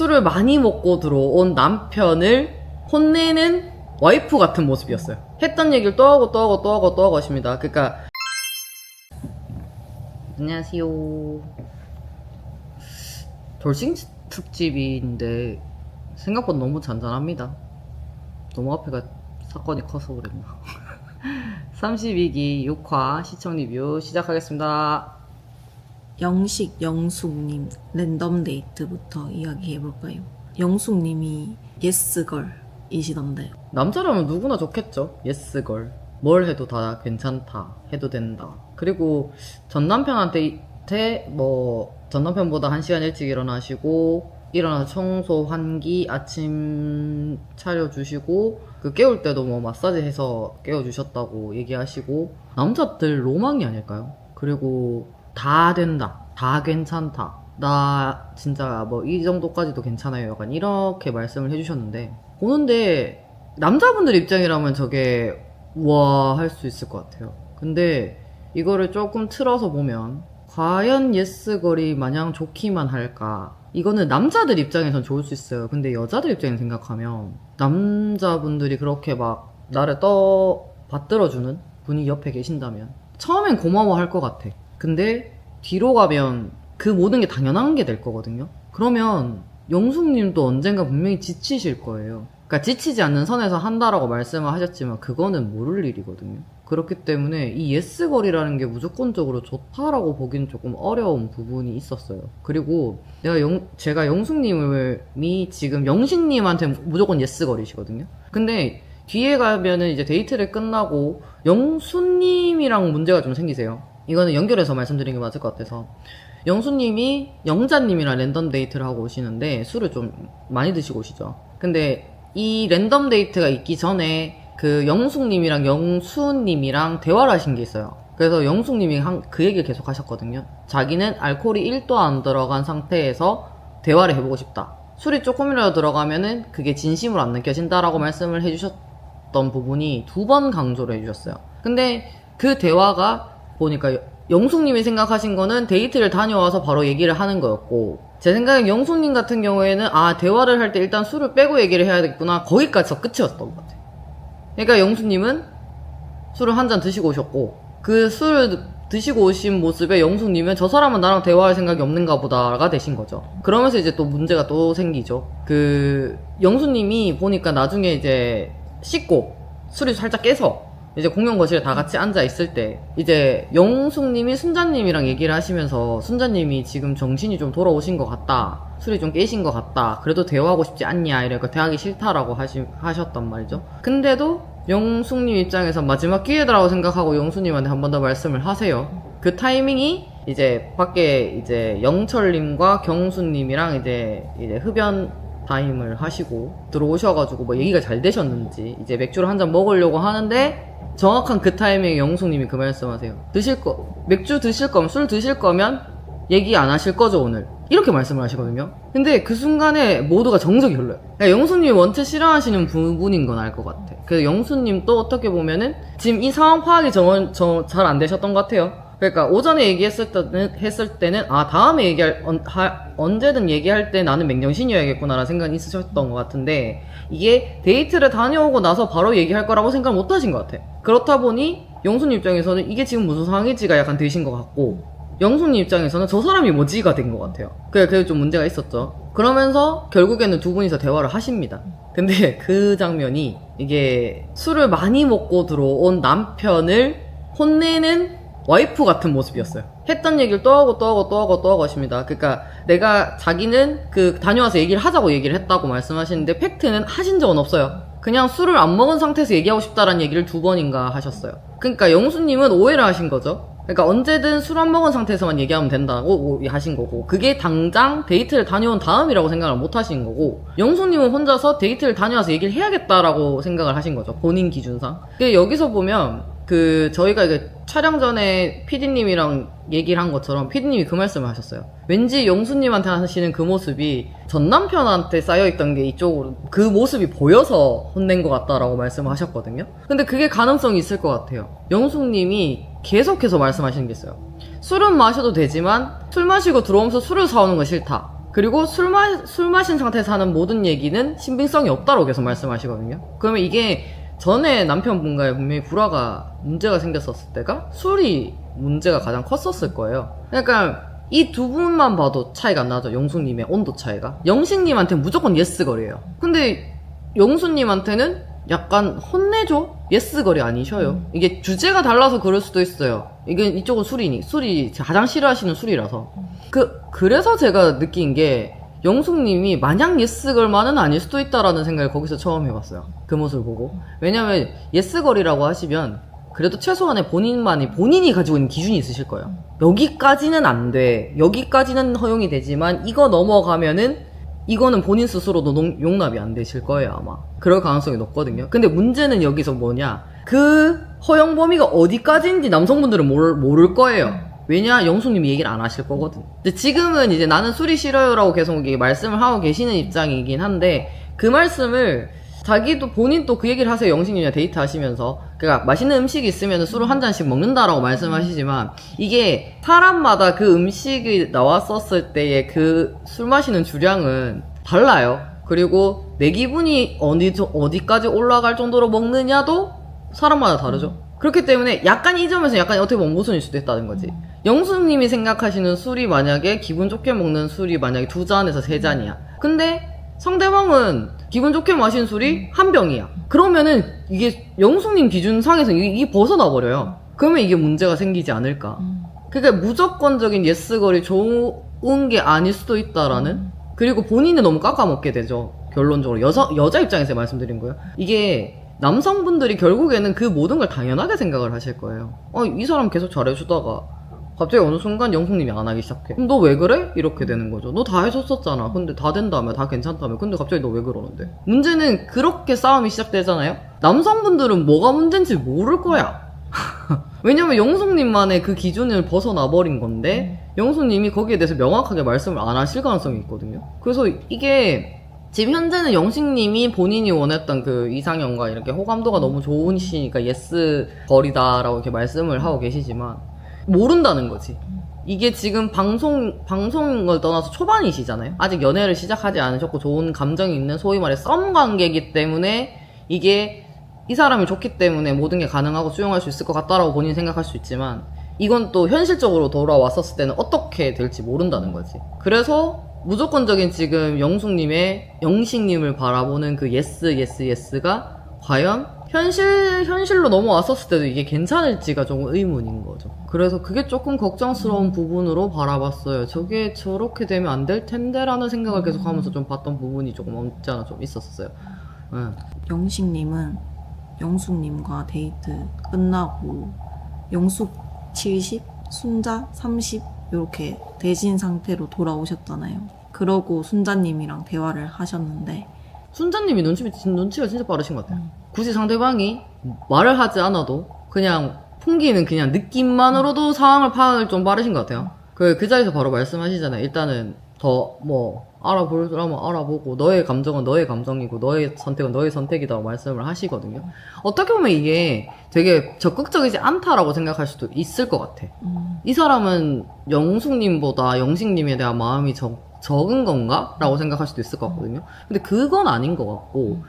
술을 많이 먹고 들어온 남편을 혼내는 와이프 같은 모습이었어요. 했던 얘기를 또 하고 하십니다. 그러니까 안녕하세요. 돌싱 특집인데 생각보다 너무 잔잔합니다. 너무 앞에가 사건이 커서 그랬나. 32기 6화 시청 리뷰 시작하겠습니다. 영식 영숙님 랜덤 데이트부터 이야기해볼까요? 영숙님이 예스걸이시던데요. 남자라면 누구나 좋겠죠. 예스걸. 뭘 해도 다 괜찮다. 해도 된다. 그리고 전 남편한테 전 남편보다 1시간 일찍 일어나시고 일어나서 청소, 환기, 아침 차려주시고 깨울 때도 뭐 마사지 해서 깨워주셨다고 얘기하시고 남자들 로망이 아닐까요? 그리고 다 된다, 다 괜찮다, 나 진짜 뭐 이 정도까지도 괜찮아요, 약간 이렇게 말씀을 해주셨는데 보는데 남자분들 입장이라면 저게 우와 할 수 있을 것 같아요. 근데 이거를 조금 틀어서 보면 과연 예스걸이 마냥 좋기만 할까? 이거는 남자들 입장에선 좋을 수 있어요. 근데 여자들 입장에 생각하면 남자분들이 그렇게 막 나를 받들어주는 분이 옆에 계신다면 처음엔 고마워할 것 같아. 근데 뒤로 가면 그 모든 게 당연한 게 될 거거든요. 그러면 영숙님도 언젠가 분명히 지치실 거예요. 그러니까 지치지 않는 선에서 한다라고 말씀을 하셨지만 그거는 모를 일이거든요. 그렇기 때문에 이 예스걸이라는 게 무조건적으로 좋다라고 보기는 조금 어려운 부분이 있었어요. 그리고 제가 영숙님이 지금 영신님한테 무조건 예스걸이시거든요. 근데 뒤에 가면은 이제 데이트를 끝나고 영수님이랑 문제가 좀 생기세요. 이거는 연결해서 말씀드리는 게 맞을 것 같아서 영수님이 영자님이랑 랜덤 데이트를 하고 오시는데 술을 좀 많이 드시고 오시죠. 근데 이 랜덤 데이트가 있기 전에 그 영숙님이랑 영수님이랑 대화를 하신 게 있어요. 그래서 영숙님이 그 얘기를 계속 하셨거든요. 자기는 알코올이 1도 안 들어간 상태에서 대화를 해보고 싶다. 술이 조금이라도 들어가면은 그게 진심으로 안 느껴진다라고 말씀을 해주셨던 부분이 2번 강조를 해주셨어요. 근데 그 대화가 보니까 영숙님이 생각하신 거는 데이트를 다녀와서 바로 얘기를 하는 거였고, 제 생각엔 영숙님 같은 경우에는 대화를 할 때 일단 술을 빼고 얘기를 해야겠구나, 거기까지서 끝이었던 것 같아요. 그러니까 영숙님은 술을 한 잔 드시고 오셨고, 그 술을 드시고 오신 모습에 영숙님은 저 사람은 나랑 대화할 생각이 없는가 보다가 되신 거죠. 그러면서 이제 또 문제가 또 생기죠. 영숙님이 보니까 나중에 이제 씻고 술이 살짝 깨서 이제 공용 거실에 다 같이 앉아 있을 때 이제 영숙님이 순자님이랑 얘기를 하시면서 순자님이 지금 정신이 좀 돌아오신 것 같다, 술이 좀 깨신 것 같다, 그래도 대화하고 싶지 않냐, 이러니까 대화하기 싫다라고 하셨단 말이죠. 근데도 영숙님 입장에서 마지막 기회다라고 생각하고 영숙님한테 한 번 더 말씀을 하세요. 그 타이밍이 이제 밖에 이제 영철님과 경수님이랑 이제 흡연 타임을 하시고 들어오셔가지고 뭐 얘기가 잘 되셨는지 이제 맥주를 한 잔 먹으려고 하는데 정확한 그 타이밍에 영숙님이 그 말씀하세요. 맥주 드실 거면, 술 드실 거면 얘기 안 하실 거죠 오늘, 이렇게 말씀을 하시거든요. 근데 그 순간에 모두가 정적이 흘러요. 그러니까 영숙님이 원체 싫어하시는 부분인 건 알 것 같아. 그래서 영숙님도 어떻게 보면은 지금 이 상황 파악이 잘 안 되셨던 것 같아요. 그러니까 오전에 얘기했을 때는 다음에 언제든 얘기할 때 나는 맹정신이어야겠구나라는 생각이 있으셨던 것 같은데, 이게 데이트를 다녀오고 나서 바로 얘기할 거라고 생각 못 하신 것 같아. 그렇다 보니 영수님 입장에서는 이게 지금 무슨 상황일지가 약간 드신 것 같고, 영수님 입장에서는 저 사람이 뭐지가 된 것 같아요. 그게 좀 문제가 있었죠. 그러면서 결국에는 두 분이서 대화를 하십니다. 근데 그 장면이 이게 술을 많이 먹고 들어온 남편을 혼내는 와이프 같은 모습이었어요. 했던 얘기를 또 하고 하십니다. 그러니까 자기는 다녀와서 얘기를 하자고 얘기를 했다고 말씀하시는데 팩트는 하신 적은 없어요. 그냥 술을 안 먹은 상태에서 얘기하고 싶다라는 얘기를 2번인가 하셨어요. 그러니까 영수님은 오해를 하신 거죠. 그러니까 언제든 술 안 먹은 상태에서만 얘기하면 된다고 하신 거고, 그게 당장 데이트를 다녀온 다음이라고 생각을 못 하신 거고, 영숙님은 혼자서 데이트를 다녀와서 얘기를 해야겠다라고 생각을 하신 거죠, 본인 기준상. 근데 여기서 보면 저희가 촬영 전에 PD님이랑 얘기를 한 것처럼 PD님이 그 말씀을 하셨어요. 왠지 영수님한테 하시는 그 모습이 전 남편한테 쌓여있던 게 이쪽으로 그 모습이 보여서 혼낸 것 같다라고 말씀을 하셨거든요. 근데 그게 가능성이 있을 것 같아요. 영숙님이 계속해서 말씀하시는 게 있어요. 술은 마셔도 되지만 술 마시고 들어오면서 술을 사오는 건 싫다. 그리고 술 마신 상태에서 하는 모든 얘기는 신빙성이 없다고 계속 말씀하시거든요. 그러면 이게 전에 남편분과의 분명히 불화가 문제가 생겼었을 때가 술이 문제가 가장 컸었을 거예요. 그러니까 이 두 분만 봐도 차이가 안 나죠. 영숙님의 온도 차이가. 영식님한테는 무조건 예스걸이에요. 근데 영수님한테는 약간 혼내줘? 예스걸이 아니셔요. 이게 주제가 달라서 그럴 수도 있어요. 이게 이쪽은 술이 가장 싫어하시는 술이라서. 그래서 제가 느낀 게 영숙님이 마냥 예스걸만은 아닐 수도 있다라는 생각을 거기서 처음 해봤어요. 그 모습을 보고. 왜냐면 예스걸이라고 하시면 그래도 최소한의 본인이 가지고 있는 기준이 있으실 거예요. 여기까지는 안 돼. 여기까지는 허용이 되지만 이거 넘어가면은 이거는 본인 스스로도 용납이 안 되실 거예요, 아마. 그럴 가능성이 높거든요. 근데 문제는 여기서 뭐냐. 그 허용 범위가 어디까지인지 남성분들은 모를 거예요. 왜냐? 영수님이 얘기를 안 하실 거거든. 근데 지금은 이제 나는 술이 싫어요라고 계속 말씀을 하고 계시는 입장이긴 한데, 그 말씀을 본인도 그 얘기를 하세요. 영식님이랑 데이트 하시면서. 그러니까 맛있는 음식이 있으면 술을 한 잔씩 먹는다라고 말씀하시지만, 이게 사람마다 그 음식이 나왔었을 때의 그 술 마시는 주량은 달라요. 그리고 내 기분이 어디까지 올라갈 정도로 먹느냐도 사람마다 다르죠. 그렇기 때문에 약간 이 점에서 약간 어떻게 보면 모순일 수도 있다는 거지. 영수님이 생각하시는 술이 만약에 기분 좋게 먹는 술이 만약에 2잔에서 3잔이야. 근데 상대방은 기분 좋게 마신 술이 한 병이야. 그러면은 이게 영숙님 기준상에서 이게 벗어나 버려요. 그러면 이게 문제가 생기지 않을까. 그러니까 무조건적인 예스걸이 좋은 게 아닐 수도 있다라는. 그리고 본인은 너무 깎아먹게 되죠. 결론적으로 여자 입장에서 말씀드린 거예요. 이게 남성분들이 결국에는 그 모든 걸 당연하게 생각을 하실 거예요. 이 사람 계속 잘해주다가 갑자기 어느 순간 영숙님이 안 하기 시작해. 그럼 너 왜 그래? 이렇게 되는 거죠. 너 다 해줬었잖아. 근데 다 된다며, 다 괜찮다며. 근데 갑자기 너 왜 그러는데? 문제는 그렇게 싸움이 시작되잖아요? 남성분들은 뭐가 문제인지 모를 거야. 왜냐면 영숙님만의 그 기준을 벗어나버린 건데, 영숙님이 거기에 대해서 명확하게 말씀을 안 하실 가능성이 있거든요. 그래서 이게, 지금 현재는 영식님이 본인이 원했던 그 이상형과 이렇게 호감도가 너무 좋으시니까 예스 거리다라고 이렇게 말씀을 하고 계시지만, 모른다는 거지. 이게 지금 방송을 떠나서 초반이시잖아요. 아직 연애를 시작하지 않으셨고 좋은 감정이 있는 소위 말해 썸 관계이기 때문에 이게 이 사람이 좋기 때문에 모든 게 가능하고 수용할 수 있을 것 같다라고 본인이 생각할 수 있지만 이건 또 현실적으로 돌아왔었을 때는 어떻게 될지 모른다는 거지. 그래서 무조건적인 지금 영식님을 바라보는 그 예스가 과연 현실로 넘어왔었을 때도 이게 괜찮을지가 조금 의문인 거죠. 그래서 그게 조금 걱정스러운 부분으로 바라봤어요. 저게 저렇게 되면 안 될 텐데 라는 생각을 계속 하면서 좀 봤던 부분이 조금 없지 않아 좀 있었어요. 네. 영식님은 영숙님과 데이트 끝나고 영숙 70, 순자 30 이렇게 대진 상태로 돌아오셨잖아요. 그러고 순자님이랑 대화를 하셨는데 순자님이 눈치가 진짜 빠르신 것 같아요. 굳이 상대방이 말을 하지 않아도 그냥 풍기는 그냥 느낌만으로도 상황을 파악을 좀 빠르신 것 같아요. 그 자리에서 바로 말씀하시잖아요. 일단은 더 알아보려면 알아보고 너의 감정은 너의 감정이고 너의 선택은 너의 선택이라고 말씀을 하시거든요. 어떻게 보면 이게 되게 적극적이지 않다라고 생각할 수도 있을 것 같아. 이 사람은 영숙님보다 영식님에 대한 마음이 적은 건가? 라고 생각할 수도 있을 것 같거든요. 근데 그건 아닌 것 같고,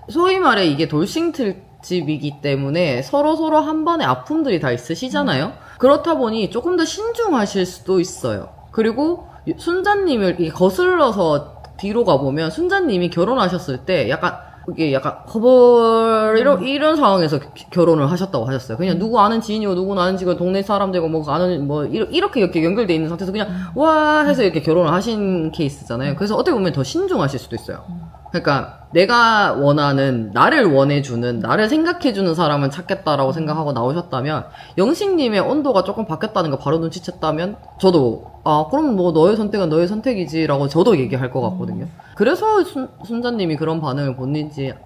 소위 말해 이게 돌싱틀집이기 때문에 서로 한 번에 아픔들이 다 있으시잖아요? 그렇다 보니 조금 더 신중하실 수도 있어요. 그리고 순자님을 거슬러서 뒤로 가보면 순자님이 결혼하셨을 때 약간 이런 상황에서 결혼을 하셨다고 하셨어요. 그냥 누구 아는 지인이고 누구 아는 지금 동네 사람들고 이렇게 연결돼 있는 상태에서 그냥 와 해서 이렇게 결혼을 하신 케이스잖아요. 그래서 어떻게 보면 더 신중하실 수도 있어요. 그러니까 내가 원하는 나를 원해주는 나를 생각해주는 사람을 찾겠다라고 생각하고 나오셨다면 영식님의 온도가 조금 바뀌었다는 거 바로 눈치챘다면 저도 그럼 너의 선택은 너의 선택이지라고 저도 얘기할 것 같거든요. 그래서 순자님이 그런 반응을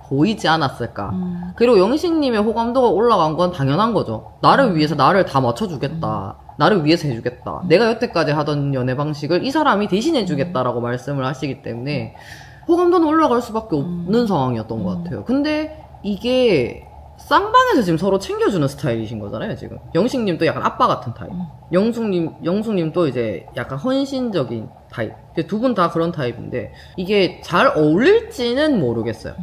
보이지 않았을까. 그리고 영식님의 호감도가 올라간 건 당연한 거죠. 나를 위해서 나를 다 맞춰주겠다. 나를 위해서 해주겠다. 내가 여태까지 하던 연애 방식을 이 사람이 대신해주겠다라고 말씀을 하시기 때문에 호감도는 올라갈 수밖에 없는 상황이었던 것 같아요. 근데 이게 쌍방에서 지금 서로 챙겨주는 스타일이신 거잖아요, 지금. 영식님도 약간 아빠 같은 타입. 영숙님도 이제 약간 헌신적인 타입. 두 분 다 그런 타입인데, 이게 잘 어울릴지는 모르겠어요.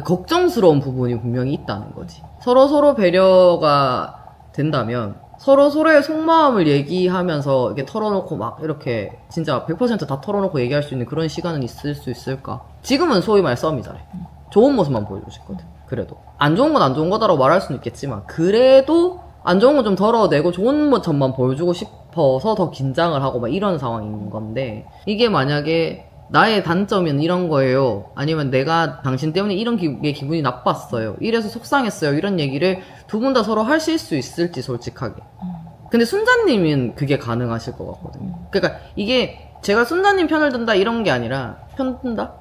걱정스러운 부분이 분명히 있다는 거지. 서로 배려가 된다면, 서로의 속마음을 얘기하면서 이렇게 털어놓고 막 이렇게 진짜 100%다 털어놓고 얘기할 수 있는 그런 시간은 있을 수 있을까? 지금은 소위 말 썸이잖아요. 좋은 모습만 보여주고 싶거든. 그래도 안 좋은 건 안 좋은 거다라고 말할 수는 있겠지만, 그래도 안 좋은 건 좀 덜어내고 좋은 점만 보여주고 싶어서 더 긴장을 하고 막 이런 상황인 건데, 이게 만약에 나의 단점은 이런 거예요, 아니면 내가 당신 때문에 이런 게 기분이 나빴어요, 이래서 속상했어요, 이런 얘기를 두 분 다 서로 하실 수 있을지 솔직하게. 근데 순자님은 그게 가능하실 것 같거든요. 그러니까 이게 제가 순자님 편을 든다 이런 게 아니라, 편 든다?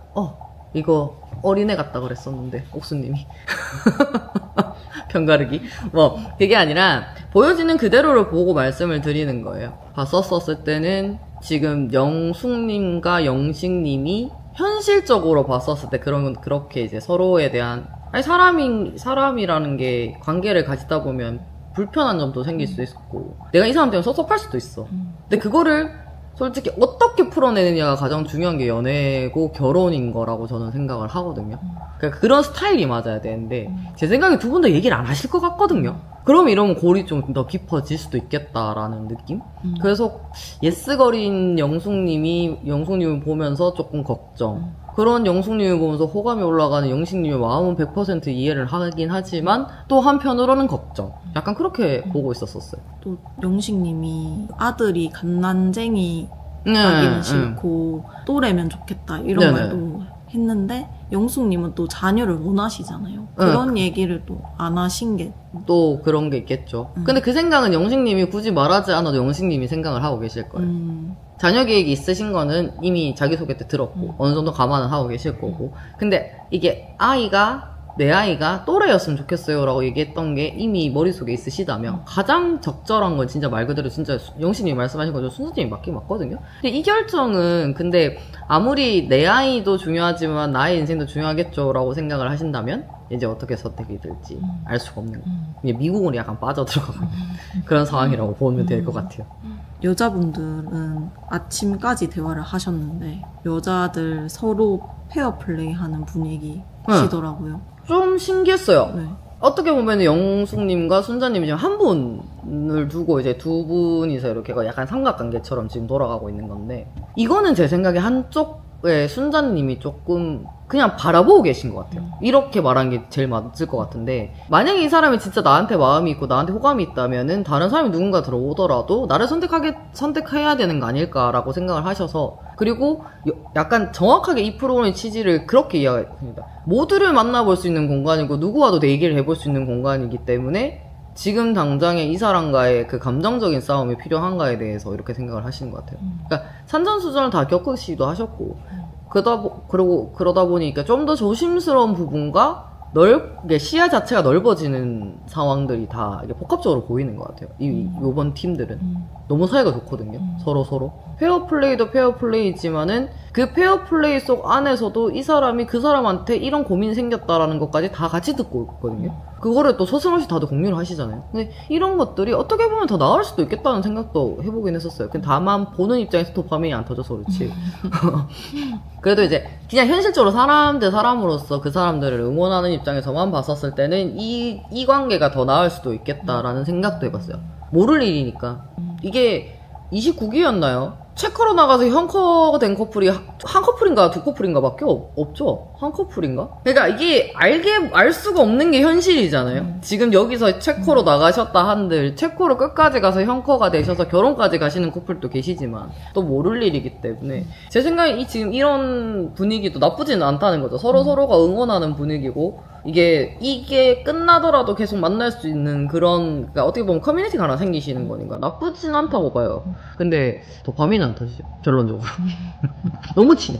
이거 어린애 같다 그랬었는데 옥수님이 편가르기? 뭐 그게 아니라 보여지는 그대로를 보고 말씀을 드리는 거예요. 봤었을 때는 지금 영숙님과 영식님이 현실적으로 봤었을 때 그렇게 이제 서로에 대한, 아니 사람이라는 게 관계를 가지다 보면 불편한 점도 생길 수 있고, 내가 이 사람 때문에 섭섭할 수도 있어. 근데 그거를 솔직히 어떻게 풀어내느냐가 가장 중요한 게 연애고 결혼인 거라고 저는 생각을 하거든요. 그러니까 그런 스타일이 맞아야 되는데, 제 생각에 두 분 다 얘기를 안 하실 것 같거든요. 그럼 이러면 골이 좀 더 깊어질 수도 있겠다라는 느낌? 그래서 예스거린 영숙님을 보면서 조금 걱정. 그런 영숙님을 보면서 호감이 올라가는 영식님의 마음은 100% 이해를 하긴 하지만, 또 한편으로는 걱정. 약간 그렇게 보고 있었어요. 또 영식님이 아들이 갓난쟁이 하기는 싫고 또래면 좋겠다 이런 말도 했는데, 영숙님은 또 자녀를 원하시잖아요. 그런 얘기를 또 안 하신 게 또 그런 게 있겠죠. 근데 그 생각은 영식님이 굳이 말하지 않아도 영식님이 생각을 하고 계실 거예요. 자녀 계획이 있으신 거는 이미 자기소개 때 들었고 어느 정도 감안은 하고 계실 거고, 근데 이게 내 아이가 또래였으면 좋겠어요 라고 얘기했던 게 이미 머릿속에 있으시다면, 가장 적절한 건 진짜 말 그대로 진짜 영신님이 말씀하신 거죠. 순수님이 맞긴 맞거든요. 근데 이 결정은 근데 아무리 내 아이도 중요하지만 나의 인생도 중요하겠죠 라고 생각을 하신다면, 이제 어떻게 선택이 될지 알 수가 없는 거예요. 미국으로 약간 빠져들어가고 그런 상황이라고 보면 될 것 같아요. 여자분들은 아침까지 대화를 하셨는데 여자들 서로 페어플레이 하는 분위기시더라고요. 좀 신기했어요. 네. 어떻게 보면 영숙님과 순자님이 지금 한 분을 두고 이제 두 분이서 이렇게 약간 삼각관계처럼 지금 돌아가고 있는 건데, 이거는 제 생각에 한쪽에 순자님이 조금 그냥 바라보고 계신 것 같아요. 이렇게 말하는 게 제일 맞을 것 같은데, 만약에 이 사람이 진짜 나한테 마음이 있고 나한테 호감이 있다면은 다른 사람이 누군가 들어오더라도 나를 선택해야 되는 거 아닐까라고 생각을 하셔서, 그리고 약간 정확하게 이 프로그램의 취지를 그렇게 이해합니다. 모두를 만나볼 수 있는 공간이고 누구와도 얘기를 해볼 수 있는 공간이기 때문에 지금 당장에 이 사람과의 그 감정적인 싸움이 필요한가에 대해서 이렇게 생각을 하시는 것 같아요. 그러니까 산전수전을 다 겪으시기도 하셨고, 그러다 보니까 좀 더 조심스러운 부분과 시야 자체가 넓어지는 상황들이 다 이게 복합적으로 보이는 것 같아요. 요번 팀들은 너무 사이가 좋거든요. 서로 페어플레이도 페어플레이지만은 그 페어플레이 속 안에서도 이 사람이 그 사람한테 이런 고민이 생겼다라는 것까지 다 같이 듣고 있거든요. 그거를 또 서슴없이 다들 공유를 하시잖아요. 근데 이런 것들이 어떻게 보면 더 나을 수도 있겠다는 생각도 해보긴 했었어요. 근데 다만 보는 입장에서 도파민이 안 터져서 그렇지. 그래도 이제 그냥 현실적으로 사람 대 사람으로서 그 사람들을 응원하는 입장에서만 봤었을 때는 이 관계가 더 나을 수도 있겠다라는 생각도 해봤어요. 모를 일이니까. 이게 29기였나요? 체코로 나가서 형커가 된 커플이 한 커플인가 두 커플인가 밖에 없죠? 한 커플인가? 그러니까 이게 알 수가 없는 게 현실이잖아요. 지금 여기서 체코로 나가셨다 한들 체코로 끝까지 가서 형커가 되셔서 결혼까지 가시는 커플도 계시지만 또 모를 일이기 때문에 제 생각에 지금 이런 분위기도 나쁘지는 않다는 거죠. 서로가 응원하는 분위기고, 이게 끝나더라도 계속 만날 수 있는 그런, 그러니까 어떻게 보면 커뮤니티가 하나 생기시는 거니까 나쁘진 않다고 봐요. 근데 도파민은 안 터지죠, 결론적으로. 너무 친해.